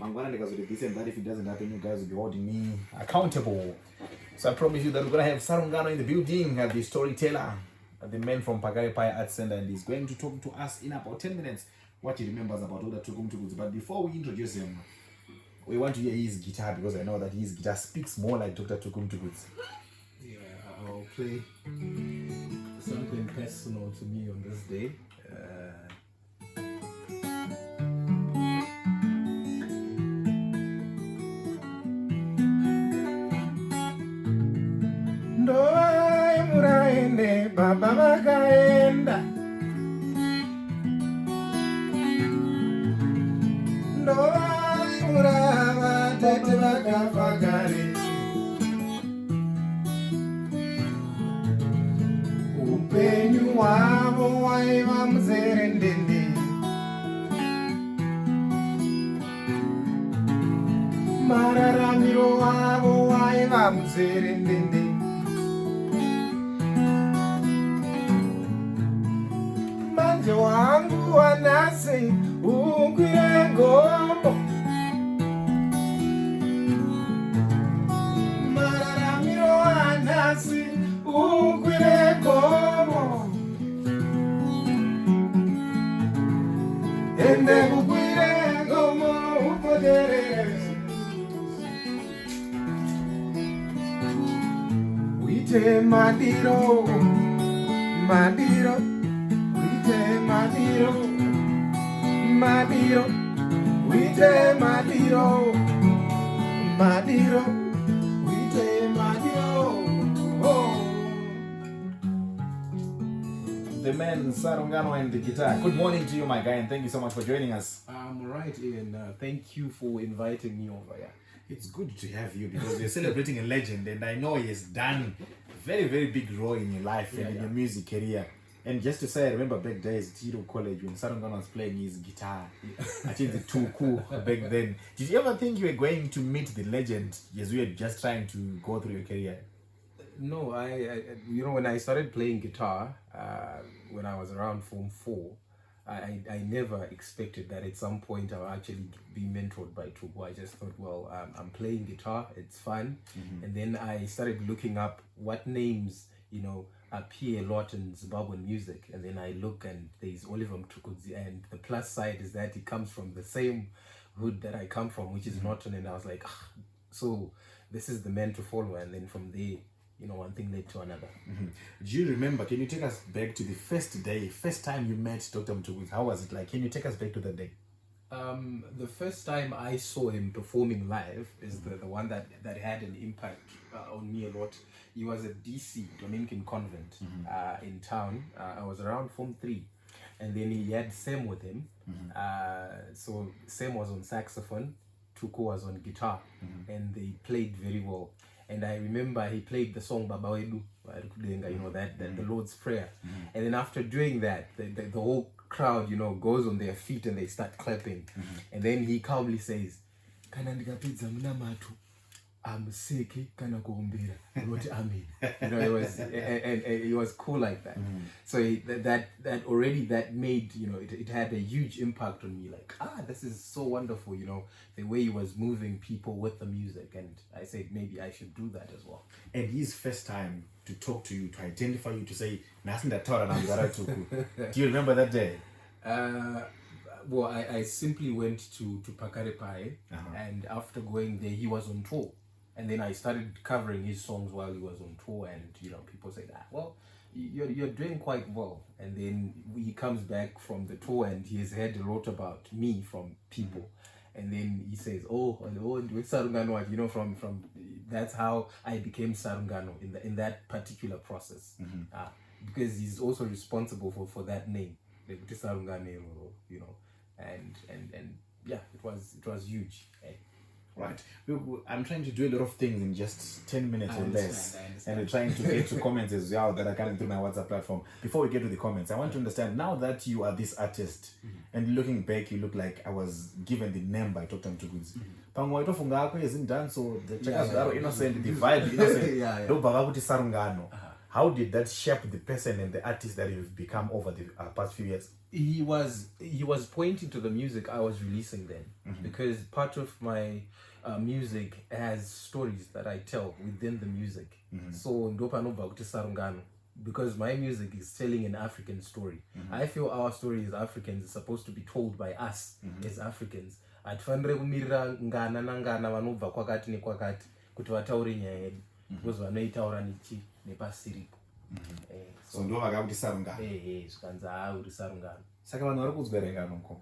I'm going to do this and that. If it doesn't happen, you guys will be holding me accountable. So I promise you that we're going to have Sarungano in the building, the storyteller, the man from Pakare Pai Art Center, and he's going to talk to us in about 10 minutes what he remembers about all the Tuku Mtukudzi. But before we introduce him, we want to hear his guitar, because I know that his guitar speaks more like Dr. Tuku Mtukudzi. Yeah, I'll play something personal to me on this day. Ndoa muraende baba vakaenda, ndoa murava tete vakafa kare, upenyu hwavo waiva muzerendende, mararamiro avo waiva muzerendende. Manje wangu wanasi ukwire ngombo, mararamiro wanasi ukwire ngombo, ende kukwire ngombo upotere, uite madiro, madiro, uite madiro, madiro, uite madiro, madiro, uite madiro. Oh. The man Sarungano and the guitar. Good morning to you, my guy, and thank you so much for joining us. I'm right, Ian. Thank you for inviting me over. Yeah. It's good to have you because we're celebrating a legend, and I know he has done a very, very big role in your life and in your music career. And just to say, I remember back days at Tito College when Sarungano was playing his guitar. I think the Tuku back then. Did you ever think you were going to meet the legend as we were just trying to go through your career? No, I when I started playing guitar, when I was around Form 4, I never expected that at some point I would actually be mentored by Tuku. I just thought, well, I'm playing guitar, it's fun. And then I started looking up what names, appear a lot in Zimbabwean music. And then I look and there's Oliver Mtukudzi, and the plus side is that he comes from the same hood that I come from, which is Norton. And I was like, so this is the man to follow. And then from there, one thing led to another. Do you remember, can you take us back to the first day, first time you met Dr. Mtukudzi? How was it like? Can you take us back to that day? The first time I saw him performing live is the one that had an impact on me a lot. He was at DC, Dominican Convent, in town. I was around Form 3. And then he had Sam with him. So Sam was on saxophone, Tuku was on guitar, and they played very well. And I remember he played the song Baba Wedu, that the Lord's Prayer. And then after doing that, the whole crowd, goes on their feet and they start clapping. And then he calmly says, "Kana ndikapedza munamatu, amuseke kana kuombera, unoti amen." It was, and it was cool like that. So that already that made, it had a huge impact on me. Like, this is so wonderful, the way he was moving people with the music. And I said, maybe I should do that as well. And his first time to talk to you, to identify you, to say, do you remember that day? Well, I simply went to Pakare Pai, and after going there, he was on tour. And then I started covering his songs while he was on tour, and people said, well, you're doing quite well. And then he comes back from the tour and he has heard a lot about me from people. And then he says, with Sarungano, from that's how I became Sarungano in that particular process. Because he's also responsible for that name, Sarungano, and yeah, it was huge. Right. I'm trying to do a lot of things in just 10 minutes or less. And we're trying to get to comments as well that are coming through my WhatsApp platform. Before we get to the comments, I want to understand, now that you are this artist, and looking back, you look like I was given the name by Dr. Mtukudzi. Pamwe isn't done, so the checkers are innocent, the vibe innocent. Sarungano. How did that shape the person and the artist that you've become over the past few years? He was pointing to the music I was releasing then, because part of my music has stories that I tell within the music. So ndo panobva kuti Sarungano, because my music is telling an African story. I feel our story as Africans is supposed to be told by us as Africans. Hatifanire kumirira ngana nangana vanobva kwakati nekwakati kuti vataure nyaya yedu, because vanoitaura nepasiripo. So ndo vakakuti Sarungano. Zvikanzi uri Sarungano. Saka vanhu vari kuzverenga noko.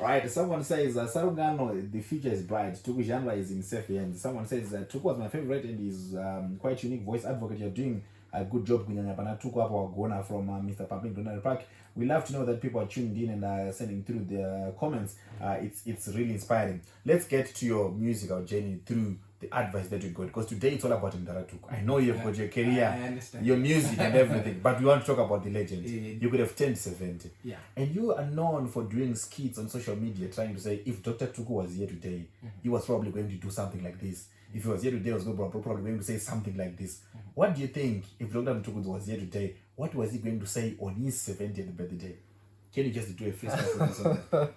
Right, someone says Sarungano, the future is bright. Tuku genre is in safe hands. Someone says Tuku was my favorite and is quite unique voice advocate. You're doing a good job. Tuku Wagona from Mr. Pumping Donald Park. We love to know that people are tuned in and are sending through their comments. It's really inspiring. Let's get to your musical journey through the advice that you got, because today it's all about Mdara Tuku. I know you've got your career, your music and everything, but we want to talk about the legend. You could have turned 70. Yeah. And you are known for doing skits on social media trying to say, if Dr. Tuku was here today, he was probably going to do something like this. If he was here today, he was probably going to say something like this. What do you think, if Dr. Tuku was here today, what was he going to say on his 70th birthday? Can you just do a freestyle?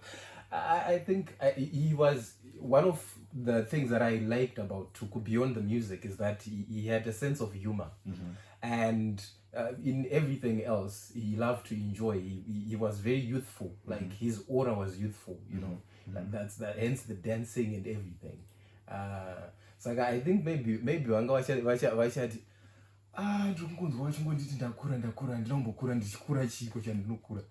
I think he was one of the things that I liked about Tuku beyond the music is that he had a sense of humor, and in everything else he loved to enjoy. He was very youthful, like his aura was youthful, you know. That's that, hence the dancing and everything. So I think maybe wanga vachati ndirikungonzwa vachingonditi ndakura ndinombokura ndichikura chiko chandinokura.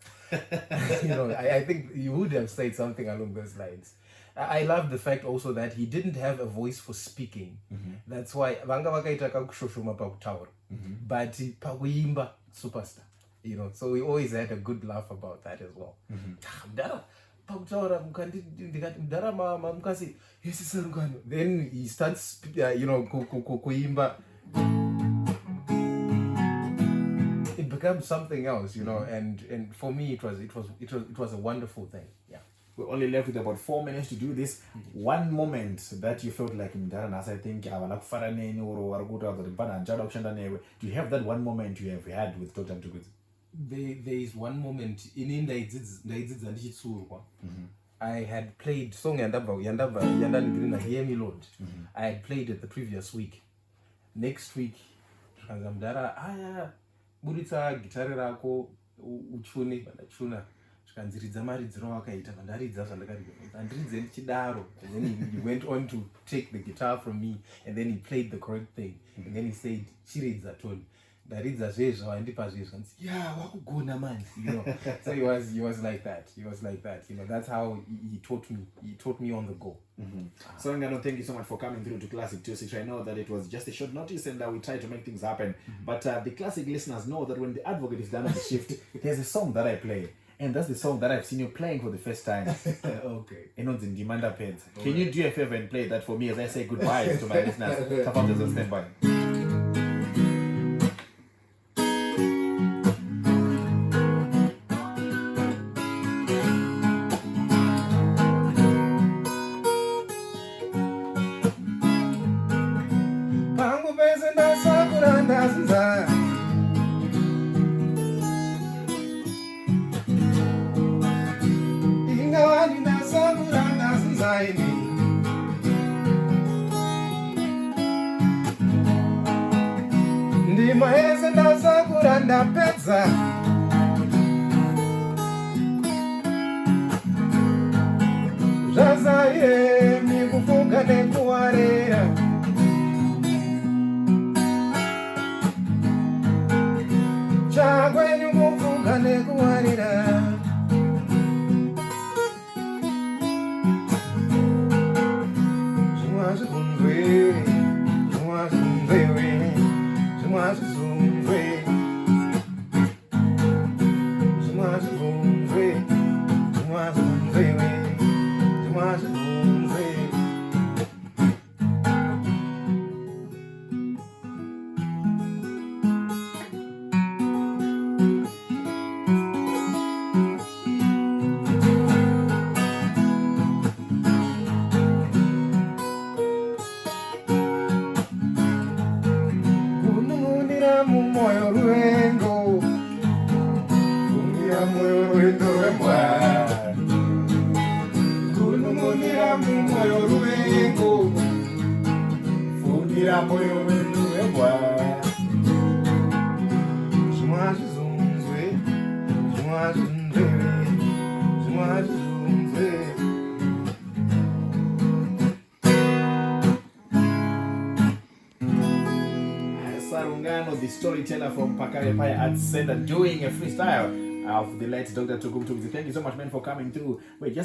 You know, I think you would have said something along those lines. I love the fact also that he didn't have a voice for speaking. That's why vanga vakaita kakushoshoma pakutaura, but pakuimba superstar. You know, so we always had a good laugh about that as well. Then he starts, you know, kuimba. It becomes something else, you know, and for me it was a wonderful thing. Yeah. We're only left with about 4 minutes to do this. One moment that you felt like Mdara Nasa, I think, do you have that one moment you have had with Dr. Mtukudzi? There is one moment in India. I had played song Yandaba Hear Me Lord. I had played it the previous week. Next week, Mdara buritsa gitare rako uchune vandachuna zvikanziridza maridziro wakaita vandaridza zvandakaridza andiridze ndichidaro. And then he went on to take the guitar from me, and then he played the correct thing, and then he said chiridza tone ndaridza zvezvo andipa zvezvo, yeah wakugona man, you know. So he was like that, you know. That's how he taught me on the go. Sarungano, thank you so much for coming through to Classic 26. I know that it was just a short notice and we tried to make things happen, but the Classic listeners know that when the advocate is done on the shift, there's a song that I play, and that's the song that I've seen you playing for the first time. Okay. Can you do a favor and play that for me as I say goodbye to my listeners? Supporters on standby. Maese ndasakura ndapedza zvazaye mikufunga nekuwarera chakwenyu kufunga nekuwarera zvimwazvikunzwere zvimwazvikunzwewe zvimwazvizungwe moyo ruvengo fundira moyo wedu webwa zvimwazvizunzwe zvimwazvizunzwe zvimwazvizunzwe Sarungano, the storyteller from Pakare Paya Arts Center, doing a freestyle of the late Dr. Tuku. Thank you so much, man, for coming through. Wait, just